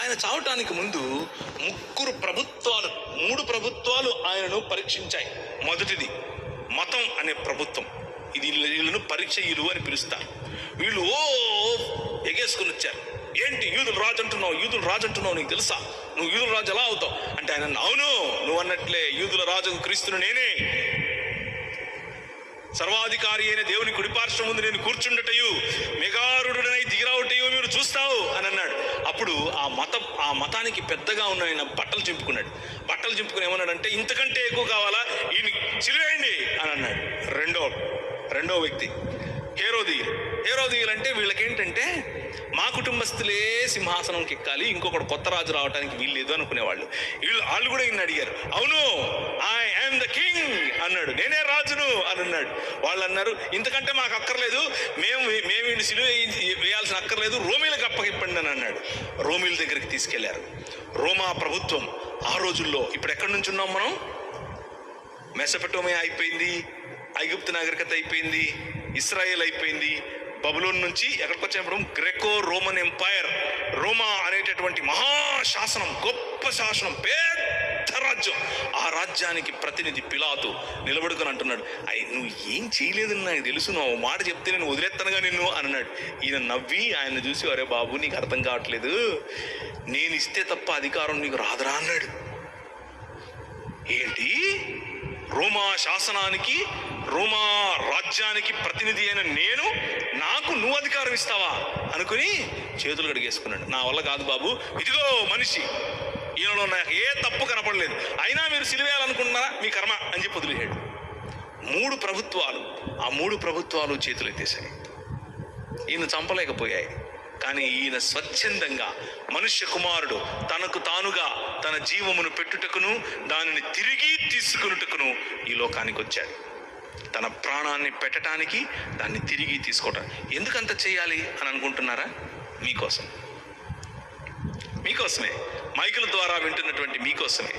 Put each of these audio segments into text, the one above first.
ఆయన చావటానికి ముందు మూడు ప్రభుత్వాలు ఆయనను పరీక్షించాయి. మొదటిది మతం అనే ప్రభుత్వం. ఇది వీళ్ళను పరీక్షయులు అని పిలుస్తారు. వీళ్ళు ఎగేసుకుని వచ్చారు. ఏంటి యూదుల రాజు అంటున్నావు, నీకు తెలుసా? నువ్వు యూదుల రాజు ఎలా అవుతావు అంటే ఆయన, అవును నువ్వు అన్నట్లే యూదుల రాజు క్రీస్తును నేనే, సర్వాధికారి అయిన దేవుని కుడిపార్శ్వం ముందు నేను కూర్చుండటయు, మెగారుడనై దిగిరావుటయు మీరు చూస్తావు అని అన్నాడు. అప్పుడు ఆ మతానికి పెద్దగా ఉన్న ఆయన బట్టలు చింపుకుని ఏమన్నాడంటే, ఇంతకంటే ఎక్కువ కావాలా, ఈయన సిలువేయండి అని అన్నాడు. రెండో వ్యక్తి హేరోదీయులు అంటే వీళ్ళకేంటంటే, మా కుటుంబస్తులే సింహాసనంకి ఎక్కాలి, ఇంకొకటి కొత్త రాజు రావడానికి వీల్లేదు అనుకునేవాళ్ళు. వాళ్ళు కూడా ఈయన అడిగారు. అవును ఐ యామ్ ద కింగ్ అన్నాడు, నేనే రాజును అని అన్నాడు. వాళ్ళు అన్నారు, ఇంతకంటే మాకు అక్కర్లేదు, మేము వీడిని సిలువ వేయాల్సిన అక్కర్లేదు, రోమీలకు అప్పగిప్పండి అని అన్నాడు. రోమీల దగ్గరికి తీసుకెళ్లారు. రోమా ప్రభుత్వం ఆ రోజుల్లో, ఇప్పుడు ఎక్కడి నుంచి ఉన్నాం మనం? మెసొపొటేమియా అయిపోయింది, ఐగుప్తు నాగరికత అయిపోయింది, ఇస్రాయేల్ అయిపోయింది. బబులోన్ నుంచి ఎక్కడికి వచ్చినప్పుడు గ్రెకో రోమన్ ఎంపైర్, రోమా అనేటటువంటి మహాశాసనం, గొప్ప శాసనం, పెద్ద రాజ్యం. ఆ రాజ్యానికి ప్రతినిధి పిలాతు నిలబడుకొని అంటున్నాడు, నువ్వు ఏం చేయలేదని నాకు తెలుసు, నువ్వు మాట చెప్తే నేను వదిలేస్తానుగా నిన్ను అన్నాడు. ఈయన నవ్వి ఆయన చూసి, అరే బాబు నీకు అర్థం కావట్లేదు, నేను ఇస్తే తప్ప అధికారం నీకు రాదురా అన్నాడు. ఏంటి, రోమా శాసనానికి, రోమా రాజ్యానికి ప్రతినిధి అయిన నేను, నాకు నువ్వు అధికారం ఇస్తావా అనుకుని చేతులు కడిగేసుకున్నాడు. నా వల్ల కాదు బాబు, ఇదిగో మనిషి, ఈయనలో నాకు ఏ తప్పు కనపడలేదు, అయినా మీరు సిలువేయాలనుకుంటున్నారా, మీ కర్మ అని చెప్పి వదిలేశాడు. మూడు ప్రభుత్వాలు చేతులు ఎత్తేసాయి. ఈయన చంపలేకపోయాయి. కానీ ఈయన స్వచ్ఛందంగా మనుష్య కుమారుడు తనకు తానుగా తన జీవమును పెట్టుటకును దానిని తిరిగి తీసుకున్నటకును ఈ లోకానికి వచ్చాడు. తన ప్రాణాన్ని పెట్టడానికి, దాన్ని తిరిగి తీసుకోవటానికి. ఎందుకంత చేయాలి అని అనుకుంటున్నారా? మీకోసమే, మైకుల ద్వారా వింటున్నటువంటి మీకోసమే.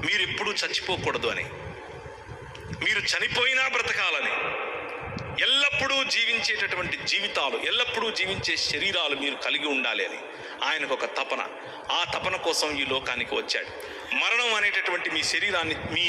మీరు ఎప్పుడూ చచ్చిపోకూడదు అని, మీరు చనిపోయినా బ్రతకాలని, ఎల్లప్పుడూ జీవించేటటువంటి జీవితాలు, ఎల్లప్పుడూ జీవించే శరీరాలు మీరు కలిగి ఉండాలి అని ఆయనకు ఒక తపన. ఆ తపన కోసం ఈ లోకానికి వచ్చాడు. మరణం అనేటటువంటి మీ శరీరాన్ని, మీ